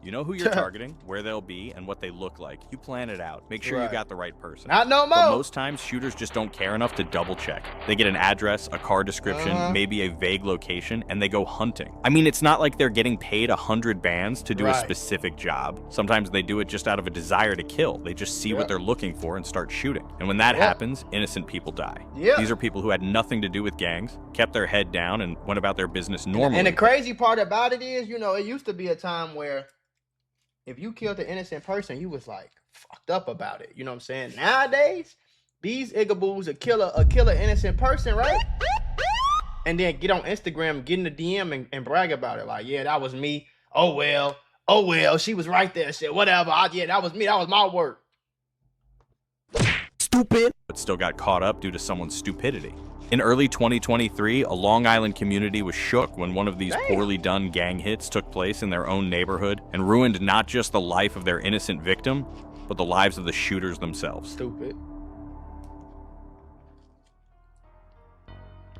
You know who you're targeting, where they'll be, and what they look like. You plan it out. Make sure you got the right person. Not no more. But most times, shooters just don't care enough to double check. They get an address, a car description, maybe a vague location, and they go hunting. I mean, it's not like they're getting paid 100 bands to do a specific job. Sometimes they do it just out of a desire to kill. They just see what they're looking for and start shooting. And when that happens, innocent people die. These are people who had nothing to do with gangs, kept their head down, and went about their business normally. And the crazy part about it is, you know, it used to be a time where if you killed an innocent person, you was like fucked up about it. You know what I'm saying? Nowadays, these igaboos will kill an innocent person, right? And then get on Instagram, get in the DM and brag about it. Like, yeah, that was me. Oh well, she was right there. Shit, whatever. Yeah, that was me. That was my work. Stupid. But still got caught up due to someone's stupidity. In early 2023, a Long Island community was shook when one of these poorly done gang hits took place in their own neighborhood and ruined not just the life of their innocent victim, but the lives of the shooters themselves. Stupid.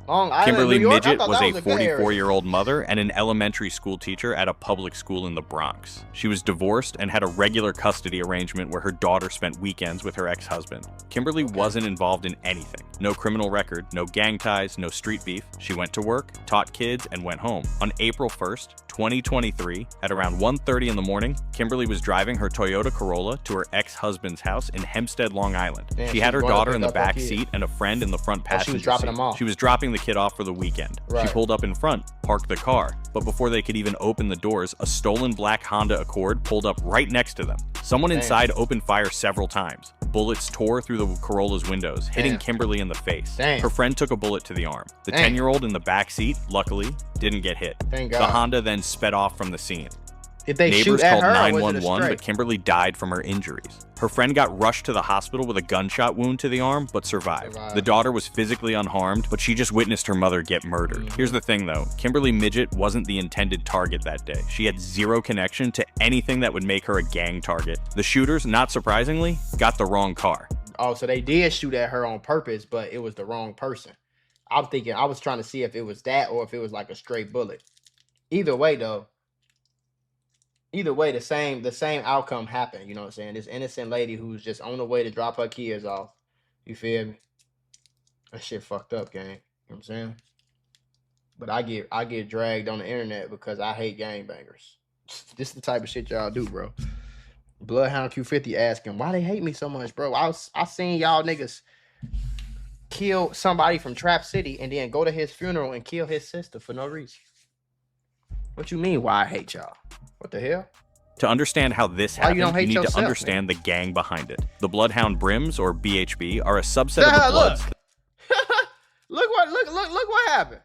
Kimberly Midget was a 44-year-old mother and an elementary school teacher at a public school in the Bronx. She was divorced and had a regular custody arrangement where her daughter spent weekends with her ex-husband. Kimberly wasn't involved in anything. No criminal record, no gang ties, no street beef. She went to work, taught kids, and went home. On April 1st, 2023, at around 1:30 in the morning, Kimberly was driving her Toyota Corolla to her ex-husband's house in Hempstead, Long Island. She had her daughter in the back seat and a friend in the front passenger seat. She was dropping the kid off for the weekend. She pulled up in front, parked the car, but before they could even open the doors, a stolen black Honda Accord pulled up right next to them. Someone inside opened fire several times. Bullets tore through the Corolla's windows, hitting Kimberly in the face. Her friend took a bullet to the arm. The 10-year-old in the back seat, luckily, didn't get hit. The Honda then sped off from the scene. Neighbors called 911, but Kimberly died from her injuries. Her friend got rushed to the hospital with a gunshot wound to the arm, but survived. The daughter was physically unharmed, but she just witnessed her mother get murdered. Here's the thing though, Kimberly Midget wasn't the intended target that day. She had zero connection to anything that would make her a gang target. The shooters, not surprisingly, got the wrong car. Oh, so they did shoot at her on purpose, but it was the wrong person. I was trying to see if it was that or if it was like a straight bullet. Either way though, the same outcome happened. You know what I'm saying? This innocent lady who's just on the way to drop her kids off. You feel me? That shit fucked up, gang. You know what I'm saying? But I get dragged on the internet because I hate gangbangers. This is the type of shit y'all do, bro. Bloodhound Q50 asking why they hate me so much, bro. I seen y'all niggas kill somebody from Trap City and then go to his funeral and kill his sister for no reason. What you mean why I hate y'all? What the hell? To understand how this happened, you need to understand the gang behind it. The Bloodhound Brims, or BHB, are a subset of the Bloods. Look what happened.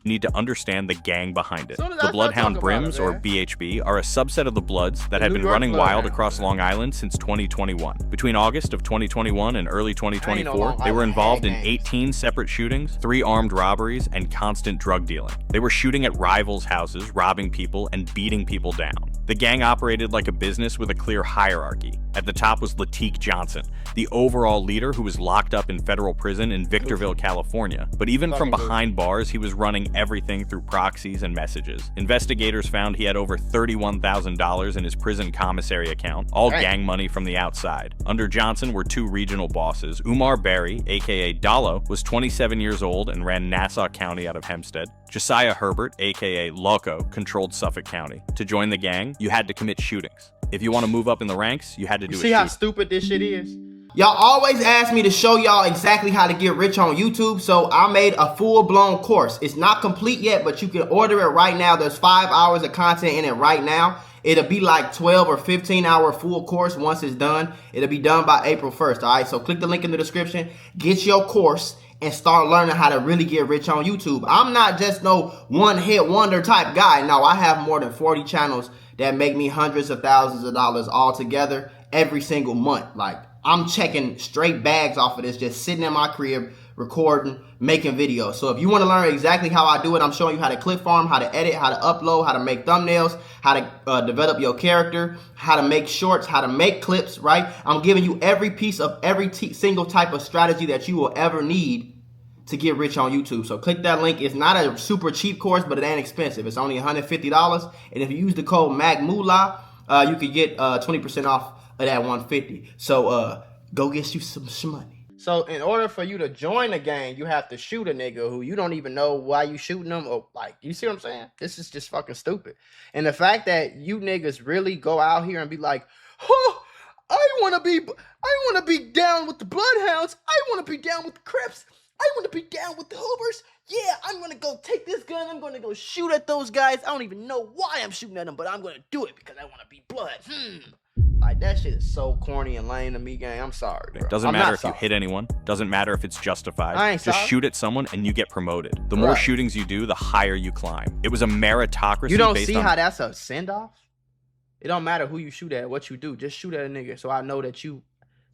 You need to understand the gang behind it. The Bloodhound Brims, or BHB, are a subset of the Bloods that had been running wild across Long Island since 2021. Between August of 2021 and early 2024, they were involved in 18 separate shootings, 3 armed robberies, and constant drug dealing. They were shooting at rivals' houses, robbing people, and beating people down. The gang operated like a business with a clear hierarchy. At the top was Latique Johnson, the overall leader who was locked up in federal prison in Victorville, California. But even from behind bars, he was running everything through proxies and messages. Investigators found he had over $31,000 in his prison commissary account, all gang money from the outside. Under Johnson were 2 regional bosses. Umar Berry, aka Dallo, was 27 years old and ran Nassau County out of Hempstead. Josiah Herbert, aka Loco, controlled Suffolk County. To join the gang, you had to commit shootings. If you want to move up in the ranks, you had to do a shoot. See how stupid this shit is? Y'all always ask me to show y'all exactly how to get rich on YouTube, so I made a full-blown course. It's not complete yet, but you can order it right now. There's 5 hours of content in it right now. It'll be like 12 or 15-hour full course once it's done. It'll be done by April 1st, all right? So click the link in the description, get your course, and start learning how to really get rich on YouTube. I'm not just no one-hit wonder type guy. No, I have more than 40 channels that make me hundreds of thousands of dollars all together every single month. Like, I'm checking straight bags off of this, just sitting in my crib, recording, making videos. So if you want to learn exactly how I do it, I'm showing you how to clip farm, how to edit, how to upload, how to make thumbnails, how to develop your character, how to make shorts, how to make clips, right? I'm giving you every piece of every single type of strategy that you will ever need to get rich on YouTube. So click that link. It's not a super cheap course, but it ain't expensive. It's only $150. And if you use the code MAGMULA, you could get 20% off of that 150. So go get you some money. So in order for you to join the gang, you have to shoot a nigga who you don't even know why you shooting them, or like, you see what I'm saying? This is just fucking stupid. And the fact that you niggas really go out here and be like, oh, I want to be down with the Bloodhounds. I want to be down with the Crips. I want to be down with the Hoovers. Yeah, I'm going to go take this gun. I'm going to go shoot at those guys. I don't even know why I'm shooting at them, but I'm going to do it because I want to be blood. Like, that shit is so corny and lame to me, gang. I'm sorry, bro. It doesn't matter if you hit anyone. Doesn't matter if it's justified. I ain't Just sorry. shoot at someone and you get promoted. The more shootings you do, the higher you climb. It was a meritocracy. You don't see how that's a send-off? It don't matter who you shoot at, what you do. Just shoot at a nigga so I know that you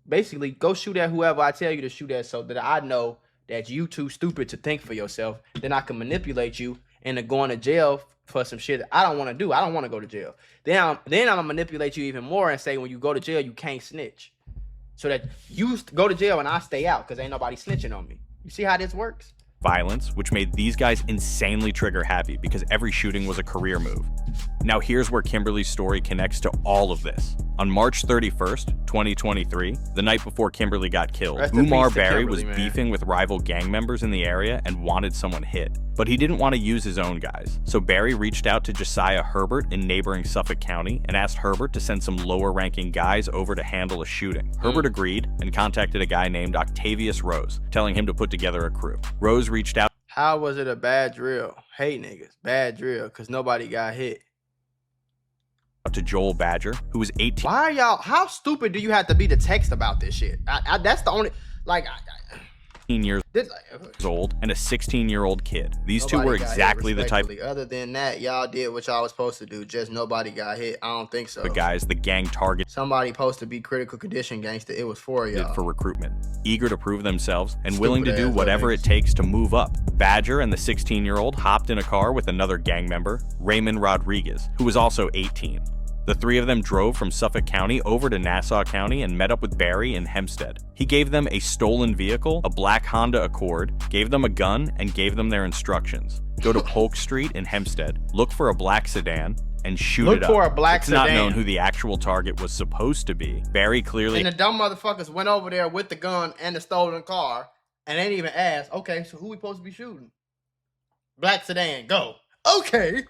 basically go shoot at whoever I tell you to shoot at, so that I know that you too stupid to think for yourself. Then I can manipulate you into going to jail for some shit that I don't want to do. I don't want to go to jail. Then I'm gonna manipulate you even more and say when you go to jail you can't snitch, so that you go to jail and I stay out because ain't nobody snitching on me. You see how this works? Violence, which made these guys insanely trigger happy because every shooting was a career move. Now here's where Kimberly's story connects to all of this. On March 31st, 2023, the night before Kimberly got killed, Umar Barry was beefing with rival gang members in the area and wanted someone hit. But he didn't want to use his own guys. So Barry reached out to Josiah Herbert in neighboring Suffolk County and asked Herbert to send some lower-ranking guys over to handle a shooting. Herbert agreed and contacted a guy named Octavius Rose, telling him to put together a crew. Rose reached out. How was it a bad drill? Hey niggas, bad drill, because nobody got hit. To Joel Badger, who was 18. Why are y'all, how stupid do you have to be to text about this shit? That's the only, like, 18 years old and a 16-year-old kid. These two were exactly the type. Other than that, y'all did what y'all was supposed to do. Just nobody got hit. I don't think so. The guys the gang targeted. Somebody supposed to be critical condition gangster. It was for y'all. For recruitment, eager to prove themselves and willing to do whatever it takes to move up. Badger and the 16-year-old hopped in a car with another gang member, Raymond Rodriguez, who was also 18. The three of them drove from Suffolk County over to Nassau County and met up with Barry in Hempstead. He gave them a stolen vehicle, a black Honda Accord, gave them a gun, and gave them their instructions. Go to Polk Street in Hempstead, look for a black sedan, and shoot it up. Look for a black sedan. It's not known who the actual target was supposed to be. Barry clearly... And the dumb motherfuckers went over there with the gun and the stolen car, and they didn't even ask, okay, so who we supposed to be shooting? Black sedan, go. Okay.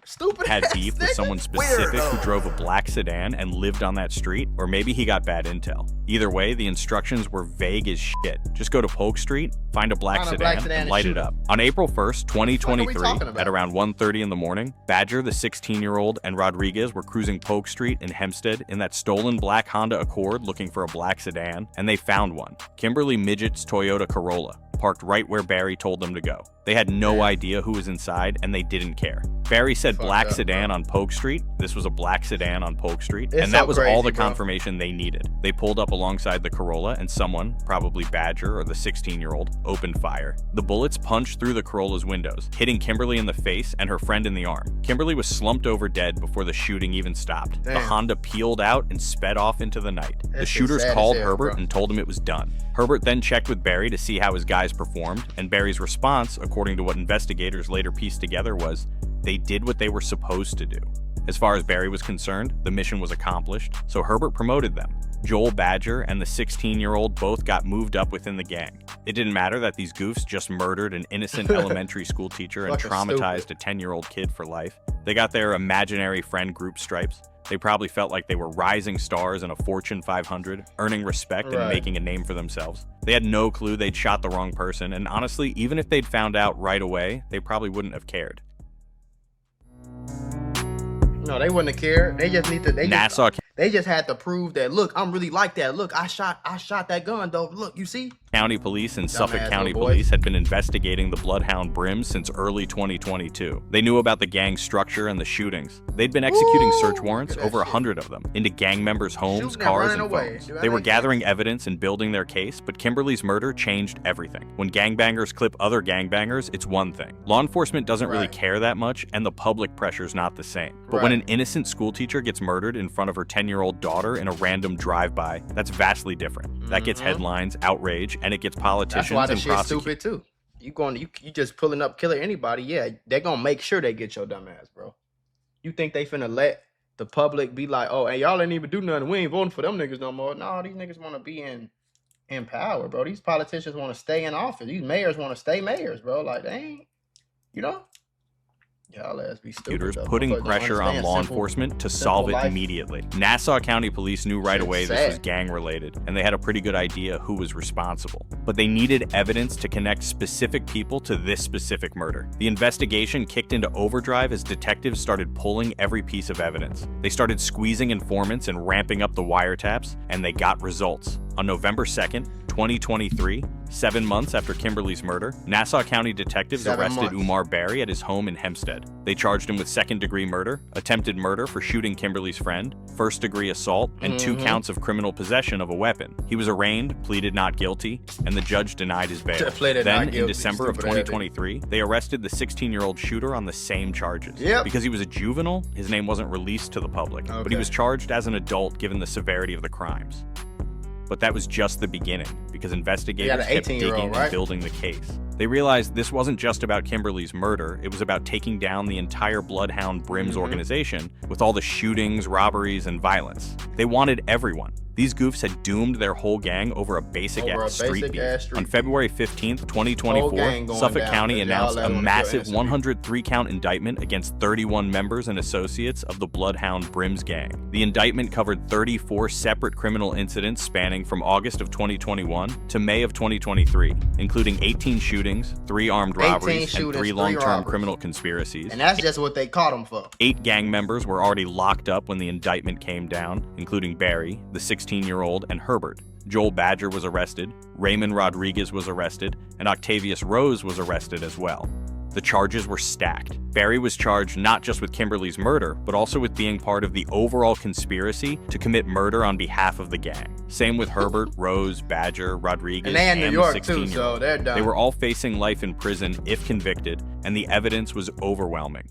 Stupid had beef with someone specific who drove a black sedan and lived on that street, or maybe he got bad intel. Either way, the instructions were vague as shit. Just go to Polk Street, find a black sedan, and light it up. On April 1st, 2023, at around 1:30 in the morning, Badger, the 16-year-old, and Rodriguez were cruising Polk Street in Hempstead in that stolen black Honda Accord looking for a black sedan, and they found one. Kimberly Midget's Toyota Corolla, parked right where Barry told them to go. They had no idea who was inside, and they didn't care. Barry said black sedan on Polk Street. This was a black sedan on Polk Street, and that was all the confirmation they needed. They pulled up alongside the Corolla, and someone, probably Badger or the 16-year-old, opened fire. The bullets punched through the Corolla's windows, hitting Kimberly in the face and her friend in the arm. Kimberly was slumped over dead before the shooting even stopped. The Honda peeled out and sped off into the night. The shooters called Herbert and told him it was done. Herbert then checked with Barry to see how his guys performed, and Barry's response, according to what investigators later pieced together, was they did what they were supposed to do. As far as Barry was concerned, the mission was accomplished, so Herbert promoted them. Joel Badger and the 16-year-old both got moved up within the gang. It didn't matter that these goofs just murdered an innocent elementary school teacher and traumatized a 10-year-old kid for life. They got their imaginary friend group stripes. They probably felt like they were rising stars in a Fortune 500, earning respect and making a name for themselves. They had no clue they'd shot the wrong person, and honestly, even if they'd found out right away, they probably wouldn't have cared. No, they wouldn't have cared. They just need to. They just had to prove that. Look, I'm really like that. Look, I shot that gun though. Look, you see. County Police and Suffolk County Police had been investigating the Bloodhound Brims since early 2022. They knew about the gang's structure and the shootings. They'd been executing search warrants, over 100 of them, into gang members' homes, cars, and phones. They were gathering evidence and building their case, but Kimberly's murder changed everything. When gangbangers clip other gangbangers, it's one thing. Law enforcement doesn't really care that much, and the public pressure's not the same. But when an innocent schoolteacher gets murdered in front of her 10-year-old daughter in a random drive-by, that's vastly different. That gets headlines, outrage, and it gets politicians and prosecutors. That's why the shit's stupid too. You just pulling up killing anybody, yeah, they're gonna make sure they get your dumb ass, bro. You think they finna let the public be like, oh, and y'all ain't even do nothing. We ain't voting for them niggas no more. No, these niggas want to be in power, bro. These politicians want to stay in office. These mayors want to stay mayors, bro. Like, they ain't, you know? Y'all ass be stupid. Putting pressure on law enforcement to solve it immediately. Nassau County Police knew right away this was gang-related, and they had a pretty good idea who was responsible. But they needed evidence to connect specific people to this specific murder. The investigation kicked into overdrive as detectives started pulling every piece of evidence. They started squeezing informants and ramping up the wiretaps, and they got results. On November 2nd, 2023, 7 months after Kimberly's murder, Nassau County detectives arrested Umar Barry at his home in Hempstead. They charged him with second-degree murder, attempted murder for shooting Kimberly's friend, first-degree assault, and 2 counts of criminal possession of a weapon. He was arraigned, pleaded not guilty, and the judge denied his bail. Then, in December of 2023, they arrested the 16-year-old shooter on the same charges. Because he was a juvenile, his name wasn't released to the public, but he was charged as an adult given the severity of the crimes. But that was just the beginning, because investigators kept digging and building the case. They realized this wasn't just about Kimberly's murder, it was about taking down the entire Bloodhound Brims organization with all the shootings, robberies, and violence. They wanted everyone. These goofs had doomed their whole gang over a basic-ass street beef. On February 15th, 2024, Suffolk County announced a massive 103-count indictment against 31 members and associates of the Bloodhound Brims gang. The indictment covered 34 separate criminal incidents spanning from August of 2021 to May of 2023, including 18 shootings, 3 armed robberies, and 3 long-term criminal conspiracies. And that's just what they caught them for. 8 gang members were already locked up when the indictment came down, including Barry, the 16-year-old, and Herbert. Joel Badger was arrested, Raymond Rodriguez was arrested, and Octavius Rose was arrested as well. The charges were stacked. Barry was charged not just with Kimberly's murder, but also with being part of the overall conspiracy to commit murder on behalf of the gang. Same with Herbert, Rose, Badger, Rodriguez, and they in New York too, so they're done. They were all facing life in prison if convicted, and the evidence was overwhelming.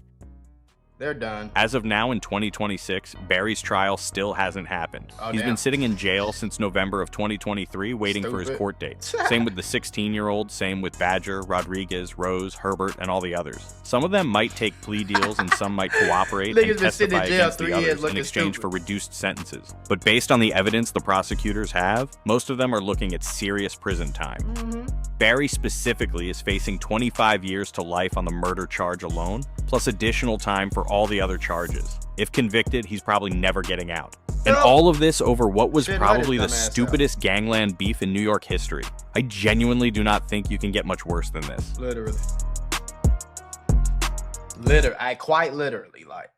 They're done. As of now, in 2026, Barry's trial still hasn't happened. He's been sitting in jail since November of 2023, waiting for his court date. Same with the 16-year-old, same with Badger, Rodriguez, Rose, Herbert, and all the others. Some of them might take plea deals and some might cooperate and testify against the others in exchange for reduced sentences. But based on the evidence the prosecutors have, most of them are looking at serious prison time. Barry specifically is facing 25 years to life on the murder charge alone, plus additional time for all the other charges. If convicted, he's probably never getting out. And all of this over what was probably the stupidest gangland beef in New York history. I genuinely do not think you can get much worse than this. Literally. Quite literally, like.